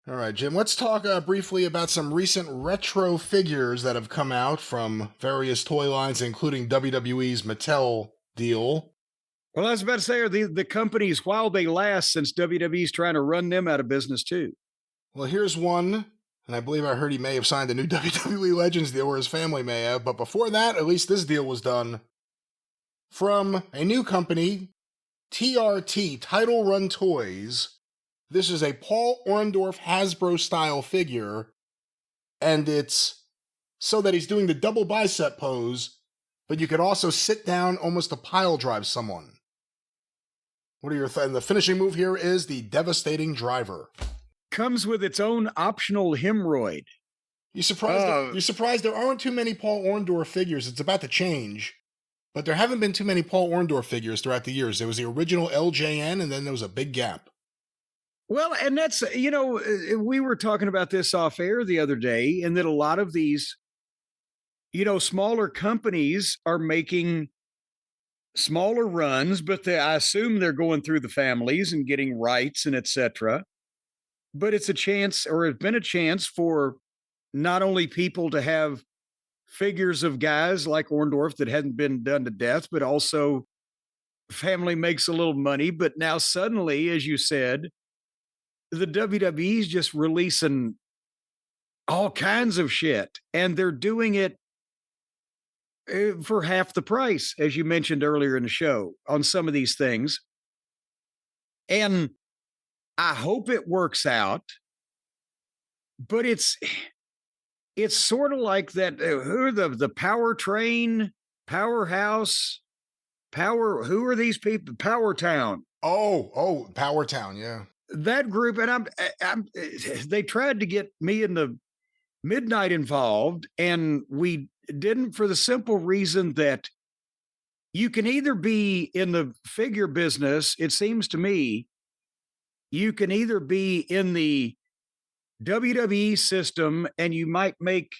All right, Jim, let's talk briefly about some recent retro figures that have come out from various toy lines, including WWE's Mattel deal. Well, I was about to say, are the companies while they last, since WWE's trying to run them out of business too? Well, here's one, and I believe I heard he may have signed a new WWE Legends deal, or his family may have, but before that, at least this deal was done from a new company, TRT, Title Run Toys. This is a Paul Orndorff Hasbro-style figure, and it's so that he's doing the double bicep pose, but you could also sit down almost to pile drive someone. What are your thoughts? The finishing move here is the Devastating Driver. Comes with its own optional hemorrhoid. You surprised there aren't too many Paul Orndorff figures. It's about to change, but there haven't been too many Paul Orndorff figures throughout the years. There was the original LJN, and then there was a big gap. Well, and that's, we were talking about this off air the other day, and that a lot of these, smaller companies are making smaller runs, but I assume they're going through the families and getting rights and et cetera. But it's a chance, or it's been a chance for not only people to have figures of guys like Orndorff that hadn't been done to death, but also family makes a little money. But now suddenly, as you said, the WWE's just releasing all kinds of shit, and they're doing it for half the price, as you mentioned earlier in the show, on some of these things. And I hope it works out, but it's sort of like that. Who are the Powertrain, Powerhouse, who are these people? Power Town. Oh, Power Town, yeah. That group, and they tried to get me and the Midnight involved, and we didn't, for the simple reason that you can either be in the figure business, it seems to me, you can either be in the WWE system and you might make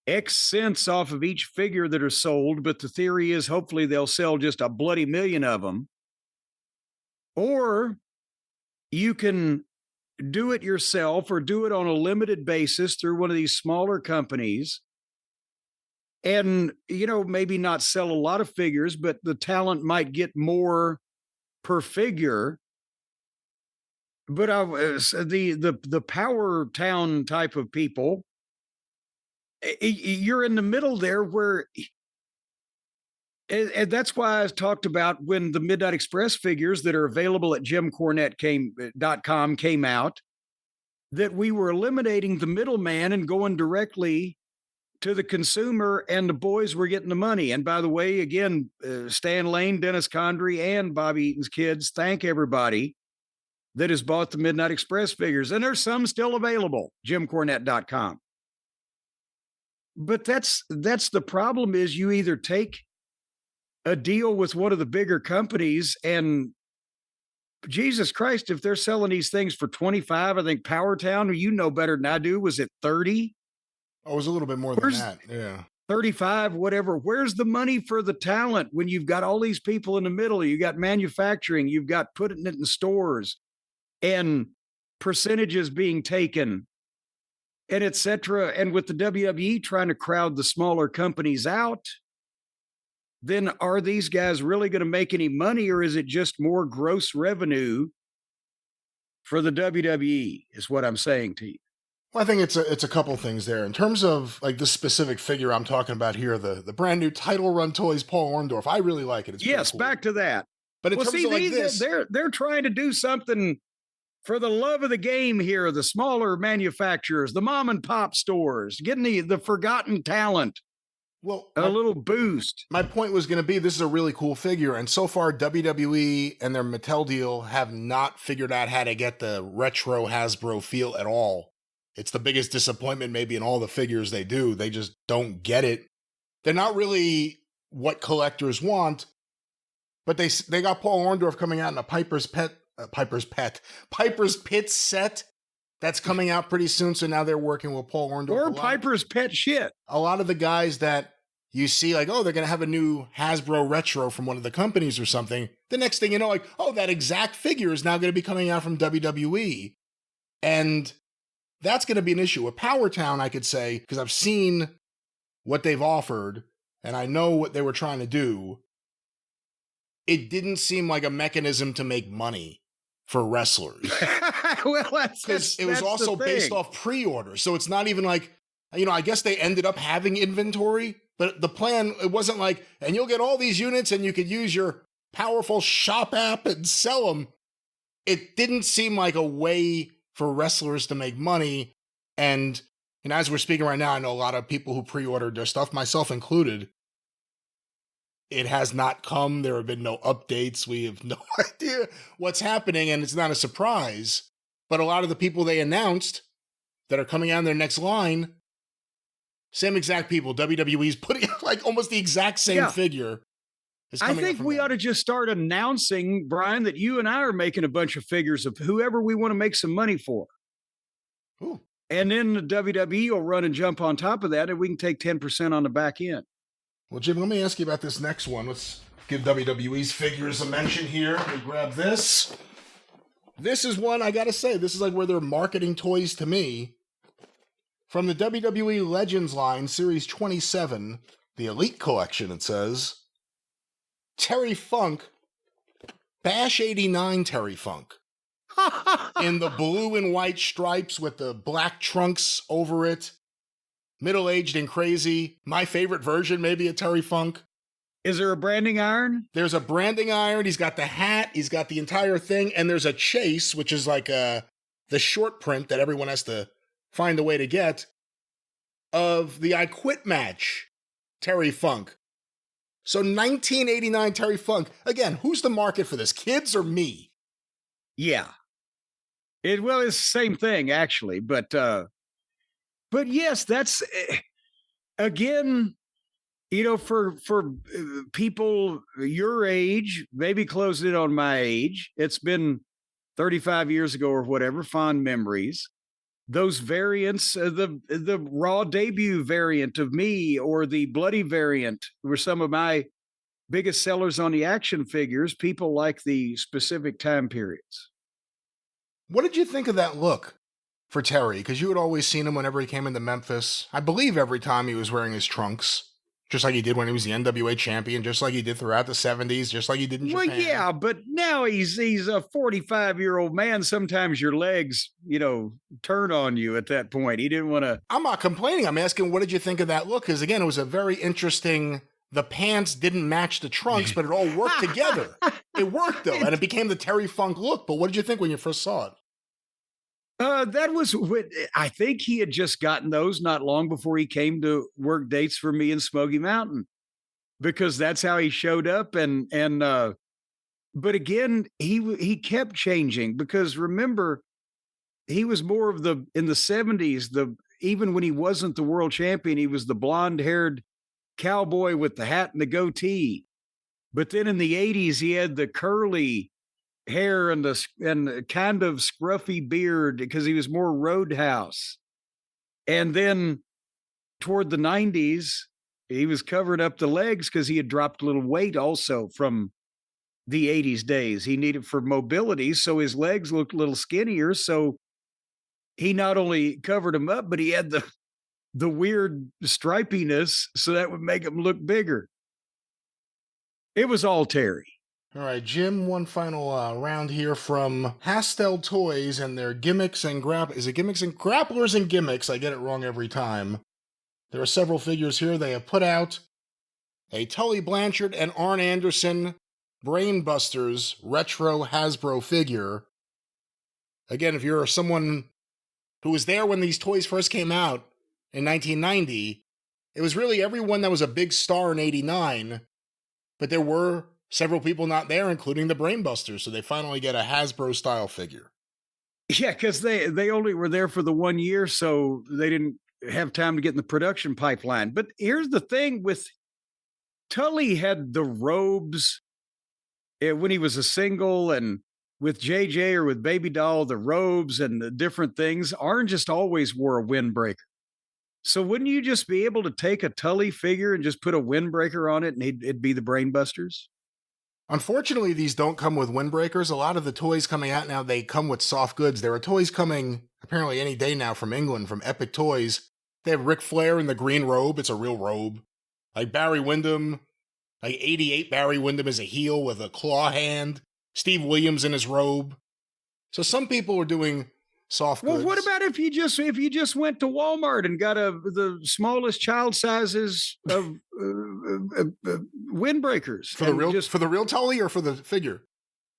X cents off of each figure that are sold, but the theory is hopefully they'll sell just a bloody million of them. Or you can do it yourself or do it on a limited basis through one of these smaller companies and, maybe not sell a lot of figures, but the talent might get more per figure. But the Power Town type of people, you're in the middle there where, and that's why I talked about when the Midnight Express figures that are available at JimCornette.com came out, that we were eliminating the middleman and going directly to the consumer, and the boys were getting the money. And by the way, again, Stan Lane, Dennis Condrey, and Bobby Eaton's kids, thank everybody that has bought the Midnight Express figures. And there's some still available, JimCornette.com. But that's the problem, is you either take a deal with one of the bigger companies, and Jesus Christ, if they're selling these things for 25, I think Power Town, you know better than I do, was it 30? Oh, it was a little bit more than that. Yeah. 35, whatever. Where's the money for the talent when you've got all these people in the middle? You got manufacturing, you've got putting it in stores and percentages being taken and et cetera. And with the WWE trying to crowd the smaller companies out, then are these guys really going to make any money, or is it just more gross revenue for the WWE, is what I'm saying to you. Well, I think it's a couple things there. In terms of like the specific figure I'm talking about here, the brand new Title Run Toys Paul Orndorff, I really like it. It's yes, cool. Back to that. But in terms of like this, they're trying to do something for the love of the game here, the smaller manufacturers, the mom and pop stores, getting the forgotten talent. Well, a little boost. My point was going to be, this is a really cool figure. And so far, WWE and their Mattel deal have not figured out how to get the retro Hasbro feel at all. It's the biggest disappointment maybe in all the figures they do. They just don't get it. They're not really what collectors want, but they got Paul Orndorff coming out in a Piper's Pit set. That's coming out pretty soon, so now they're working with Paul Orndorff. Or Piper's Pet shit. A lot of the guys that you see, like, oh, they're going to have a new Hasbro retro from one of the companies or something. The next thing you know, like, oh, that exact figure is now going to be coming out from WWE. And That's going to be an issue. With Power Town, I could say, because I've seen what they've offered and I know what they were trying to do, it didn't seem like a mechanism to make money for wrestlers. Well, because it was also based off pre-order. So it's not even like, I guess they ended up having inventory, but the plan, it wasn't like, and you'll get all these units and you could use your powerful shop app and sell them. It didn't seem like a way for wrestlers to make money. And as we're speaking right now, I know a lot of people who pre-ordered their stuff, myself included. It has not come. There have been no updates. We have no idea what's happening, and it's not a surprise. But a lot of the people they announced that are coming out in their next line, same exact people. WWE's putting like almost the exact same figure. I think we ought to just start announcing, Brian, that you and I are making a bunch of figures of whoever we want to make some money for. Ooh. And then the WWE will run and jump on top of that, and we can take 10% on the back end. Well, Jim, let me ask you about this next one. Let's give WWE's figures a mention here. Let me grab this. This is one, I got to say, this is like where they're marketing toys to me. From the WWE Legends line, Series 27, the Elite Collection, it says, Terry Funk, Bash 89 Terry Funk. In the blue and white stripes with the black trunks over it. Middle-aged and crazy. My favorite version, maybe, of Terry Funk. Is there a branding iron? There's a branding iron. He's got the hat. He's got the entire thing. And there's a chase, which is like the short print that everyone has to find a way to get, of the I Quit match, Terry Funk. So 1989 Terry Funk. Again, who's the market for this? Kids or me? Yeah. It's the same thing, actually. But yes, that's, again, for people your age, maybe closing in on my age, it's been 35 years ago or whatever, fond memories. Those variants, the Raw debut variant of me or the bloody variant were some of my biggest sellers on the action figures. People like the specific time periods. What did you think of that look for Terry? Because you had always seen him whenever he came into Memphis. I believe every time he was wearing his trunks, just like he did when he was the NWA champion, just like he did throughout the 70s, just like he did in Japan. Well, yeah, but now he's a 45-year-old man. Sometimes your legs, turn on you at that point. He didn't want to. I'm not complaining. I'm asking, what did you think of that look? Because, again, it was a very interesting. The pants didn't match the trunks, but it all worked together. It worked, though, and it became the Terry Funk look. But what did you think when you first saw it? That was what I think he had just gotten those not long before he came to work dates for me in Smoky Mountain, because that's how he showed up. But again, he kept changing, because remember, he was more of in the 70s, even when he wasn't the world champion, he was the blonde haired cowboy with the hat and the goatee. But then in the 80s, he had the curly hair and the kind of scruffy beard, because he was more Roadhouse. And then toward the 90s, he was covering up the legs because he had dropped a little weight also from the 80s days. He needed for mobility, so his legs looked a little skinnier. So he not only covered them up, but he had the weird stripiness, so that would make him look bigger. It was all Terry. All right, Jim, one final round here from Hastel Toys and their gimmicks and grapplers and gimmicks. I get it wrong every time. There are several figures here. They have put out a Tully Blanchard and Arn Anderson Brainbusters retro Hasbro figure. Again, if you're someone who was there when these toys first came out in 1990, it was really everyone that was a big star in 89, but there were several people not there, including the Brainbusters, so they finally get a Hasbro-style figure. Yeah, because they only were there for the 1 year, so they didn't have time to get in the production pipeline. But here's the thing with Tully had the robes when he was a single, and with JJ or with Baby Doll, the robes and the different things. Arn just always wore a windbreaker. So wouldn't you just be able to take a Tully figure and just put a windbreaker on it and it'd be the Brainbusters? Unfortunately, these don't come with windbreakers. A lot of the toys coming out now, they come with soft goods. There are toys coming apparently any day now from England, from Epic Toys. They have Ric Flair in the green robe. It's a real robe. Like Barry Windham, like 88 Barry Windham is a heel with a claw hand. Steve Williams in his robe. So some people are doing soft goods. Well, what about if you just went to Walmart and got the smallest child sizes of windbreakers for the real Tully or for the figure?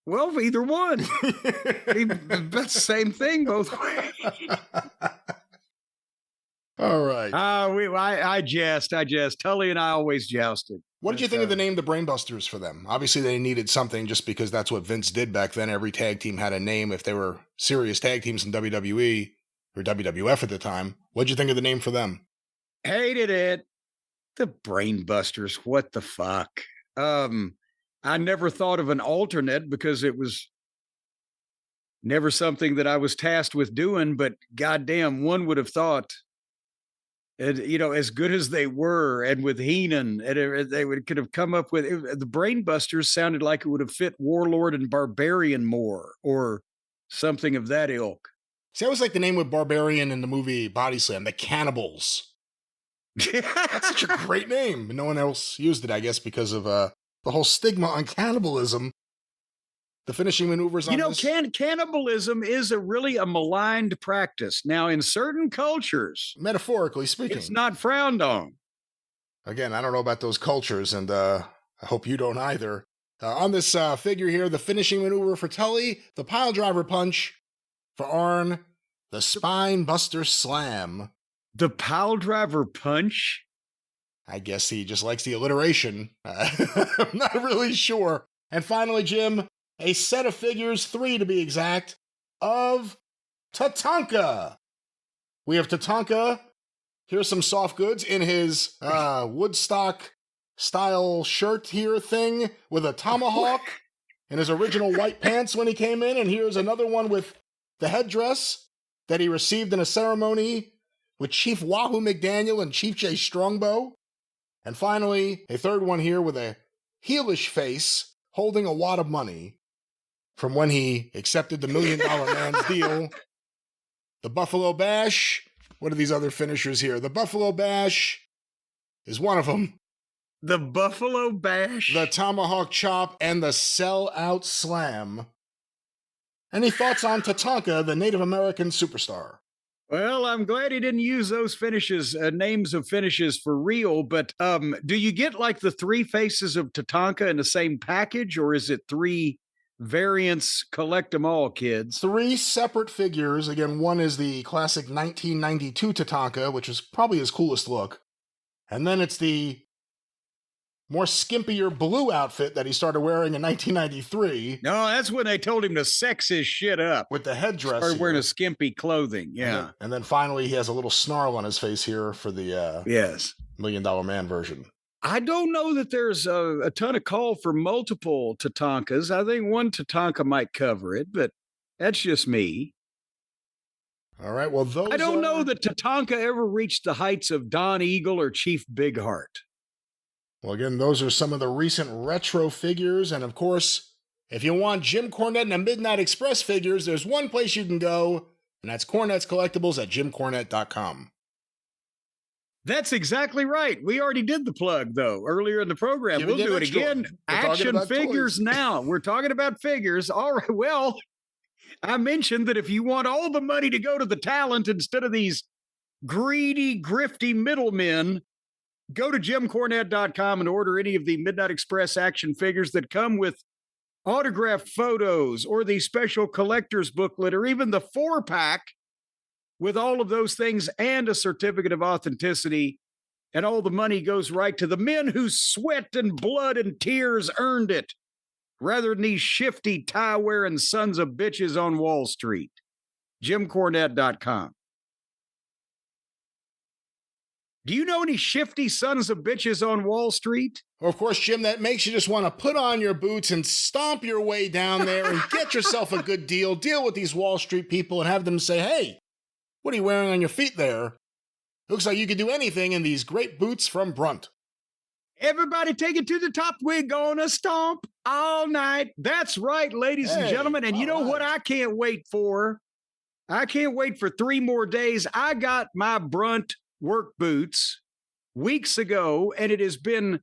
Well, either one. That's the same thing both ways. All right. I jest. Tully and I always jousted. What did you think of the name the Brainbusters for them? Obviously, they needed something just because that's what Vince did back then. Every tag team had a name if they were serious tag teams in WWE or WWF at the time. What did you think of the name for them? Hated it. The Brainbusters. What the fuck? I never thought of an alternate because it was never something that I was tasked with doing, but goddamn, one would have thought, and as good as they were, and with Heenan, and they could have come up with the Brainbusters. Sounded like it would have fit Warlord and Barbarian more, or something of that ilk. See, that was like the name with Barbarian in the movie Body Slam, the Cannibals. That's such a great name. No one else used it, I guess, because of the whole stigma on cannibalism. The finishing maneuvers on this. Cannibalism is a maligned practice. Now, in certain cultures, metaphorically speaking, it's not frowned on. Again, I don't know about those cultures, and I hope you don't either. On this figure here, the finishing maneuver for Tully, the pile driver punch for Arn, the spine buster slam. The pile driver punch? I guess he just likes the alliteration. I'm not really sure. And finally, Jim, a set of figures, 3 to be exact, of Tatanka. We have Tatanka. Here's some soft goods in his Woodstock-style shirt here thing with a tomahawk in his original white pants when he came in. And here's another one with the headdress that he received in a ceremony with Chief Wahoo McDaniel and Chief J Strongbow. And finally, a third one here with a heelish face holding a wad of money from when he accepted the $1 Million Man's deal. The Buffalo Bash. What are these other finishers here? The Buffalo Bash is one of them. The Buffalo Bash? The Tomahawk Chop and the Sell-Out Slam. Any thoughts on Tatanka, the Native American superstar? Well, I'm glad he didn't use those finishes, names of finishes for real, but do you get like the 3 faces of Tatanka in the same package, or is it 3 variants? Collect them all, kids. 3 separate figures. Again, one is the classic 1992 Tatanka, which is probably his coolest look. And then it's the more skimpier blue outfit that he started wearing in 1993. No, that's when they told him to sex his shit up. With the headdress. Started wearing a skimpy clothing, yeah. And then finally, he has a little snarl on his face here for the yes $1 Million Man version. I don't know that there's a ton of call for multiple Tatankas. I think one Tatanka might cover it, but that's just me. All right, well, I don't know that Tatanka ever reached the heights of Don Eagle or Chief Big Heart. Well, again, those are some of the recent retro figures. And of course, if you want Jim Cornette and the Midnight Express figures, there's one place you can go, and that's Cornette's Collectibles at jimcornette.com. That's exactly right. We already did the plug, though, earlier in the program. We'll do it again. Action figures now. We're talking about figures. All right. Well, I mentioned that if you want all the money to go to the talent instead of these greedy, grifty middlemen, go to jimcornette.com and order any of the Midnight Express action figures that come with autographed photos or the special collector's booklet or even the 4-pack with all of those things and a certificate of authenticity. And all the money goes right to the men whose sweat and blood and tears earned it, rather than these shifty tie-wearing sons of bitches on Wall Street. jimcornette.com. Do you know any shifty sons of bitches on Wall Street? Well, of course, Jim, that makes you just want to put on your boots and stomp your way down there and get yourself a good deal. Deal with these Wall Street people and have them say, hey, what are you wearing on your feet there? Looks like you could do anything in these great boots from Brunt. Everybody take it to the top. We're gonna stomp all night. That's right, ladies and Hey, gentlemen. And you know all what right. I can't wait for? I can't wait for 3 more days. I got my Brunt work boots weeks ago, and it has been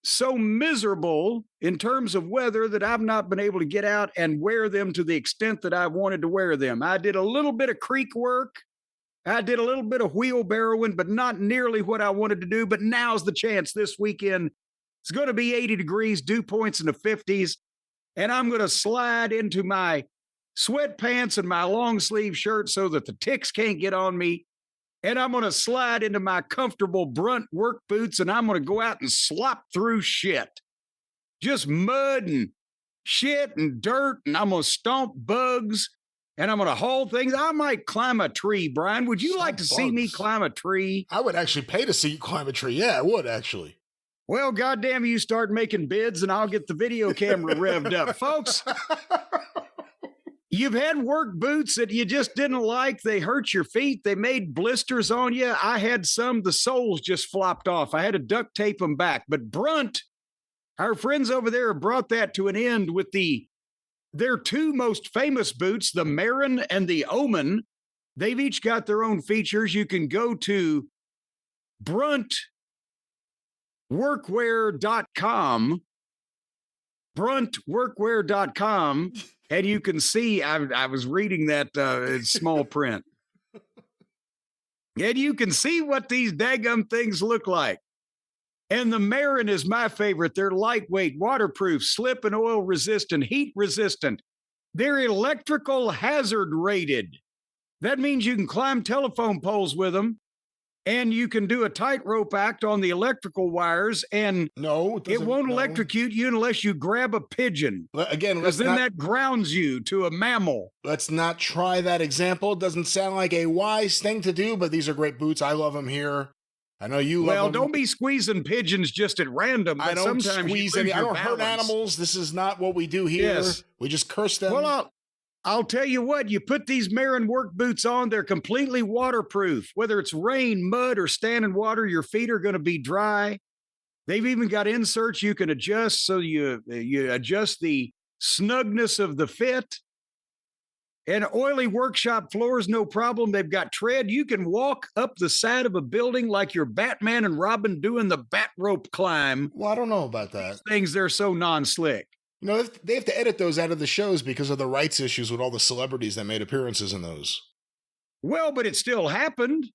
so miserable in terms of weather that I've not been able to get out and wear them to the extent that I wanted to wear them. I did a little bit of creek work. I did a little bit of wheelbarrowing, but not nearly what I wanted to do. But now's the chance this weekend. It's going to be 80 degrees, dew points in the 50s, and I'm going to slide into my sweatpants and my long sleeve shirt so that the ticks can't get on me. And I'm going to slide into my comfortable Brunt work boots, and I'm going to go out and slop through shit. Just mud and shit and dirt, and I'm going to stomp bugs, and I'm going to haul things. I might climb a tree, Brian. Would you like to see me Bugs. climb a tree? I would actually pay to see you climb a tree. Yeah, I would actually. Well, goddamn, you start making bids, and I'll get the video camera revved up. Folks, you've had work boots that you just didn't like. They hurt your feet. They made blisters on you. I had some, the soles just flopped off. I had to duct tape them back. But Brunt, our friends over there have brought that to an end with their 2 most famous boots, the Marin and the Omen. They've each got their own features. You can go to bruntworkwear.com, bruntworkwear.com, and you can see, I was reading that in small print. And you can see what these daggum things look like. And the Marin is my favorite. They're lightweight, waterproof, slip and oil resistant, heat resistant. They're electrical hazard rated. That means you can climb telephone poles with them, and you can do a tightrope act on the electrical wires, and No, it won't electrocute you unless you grab a pigeon. Again, Because then that grounds you to a mammal. let's not try that example. It doesn't sound like a wise thing to do, but these are great boots. I love them here. I know you love Well, them. don't be squeezing pigeons just at random. I But don't sometimes you squeeze lose any. I your don't hurt balance. animals. This is not what we do here. Yes. We just curse them. Well, I'll tell you what, you put these Marin work boots on, they're completely waterproof. Whether it's rain, mud, or standing water, your feet are going to be dry. They've even got inserts you can adjust, so you adjust the snugness of the fit. And oily workshop floors, no problem. They've got tread. You can walk up the side of a building like you're Batman and Robin doing the bat rope climb. Well, I don't know about that. Things, they're so non-slick. You know, they have to edit those out of the shows because of the rights issues with all the celebrities that made appearances in those. Well, but it still happened.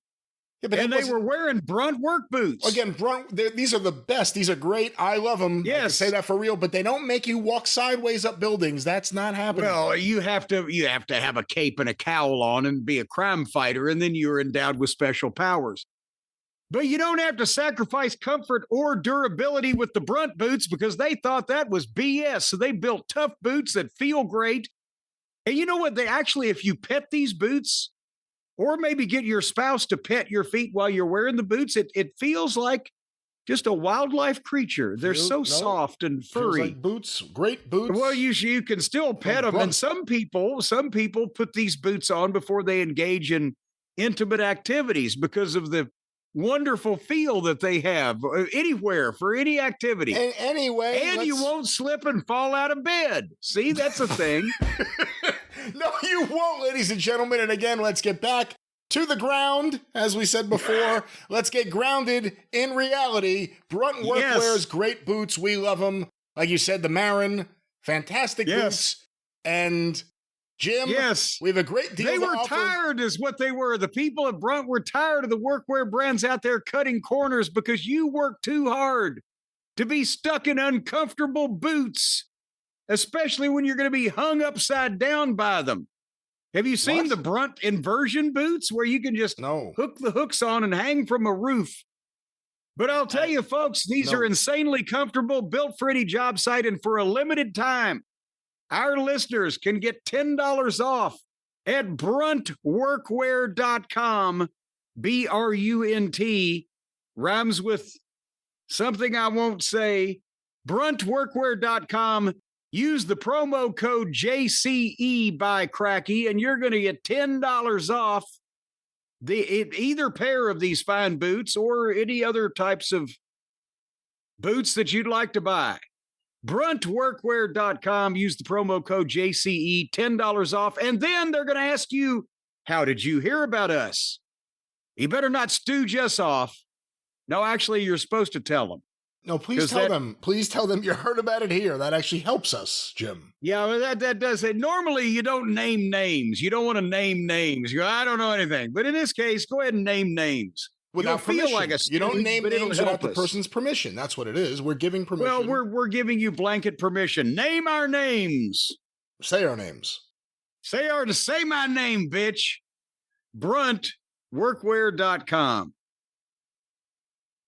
Yeah, but And they were wearing Brunt work boots. Again, Brunt, these are the best. These are great. I love them. I can Yes. say that for real, but they don't make you walk sideways up buildings. That's not happening. Well, you have to have a cape and a cowl on and be a crime fighter, and then you're endowed with special powers. But you don't have to sacrifice comfort or durability with the Brunt boots because they thought that was BS. So they built tough boots that feel great. And you know what? They actually, if you pet these boots, or maybe get your spouse to pet your feet while you're wearing the boots, it feels like just a wildlife creature. They're so soft and Feels furry. like boots, great boots. Well, you can still pet them, and some people put these boots on before they engage in intimate activities because of the wonderful feel that they have anywhere for any activity. And anyway, and you won't slip and fall out of bed. See, that's a thing. No, you won't, ladies and gentlemen. And again, let's get back to the ground. As we said before, let's get grounded in reality. Brunt Workwear's great boots. We love them. Like you said, the Marin, fantastic boots. And Jim, we have a great deal. They were tired is what they were. The people at Brunt were tired of the workwear brands out there cutting corners because you work too hard to be stuck in uncomfortable boots, especially when you're going to be hung upside down by them. Have you seen the Brunt inversion boots where you can just hook the hooks on and hang from a roof? But I'll tell you, folks, these are insanely comfortable, built for any job site, and for a limited time, our listeners can get $10 off at bruntworkwear.com. BRUNT rhymes with something I won't say. Bruntworkwear.com. Use the promo code JCE by Cracky, and you're going to get $10 off either pair of these fine boots or any other types of boots that you'd like to buy. Bruntworkwear.com. Use the promo code JCE, $10 off. And then they're going to ask you, how did you hear about us? You better not stooge us off. No, actually, you're supposed to tell them. No, please tell them. Please tell them you heard about it here. That actually helps us, Jim. Yeah, well, that does it. Normally, you don't name names. You don't want to name names. You go, I don't know anything. But in this case, go ahead and name names. Without permission. Feel like a you don't name names without the us. person's permission. That's what it is. We're giving permission. Well, we're giving you blanket permission. Name our names. Say our names. Say my name, bitch. Bruntworkwear.com.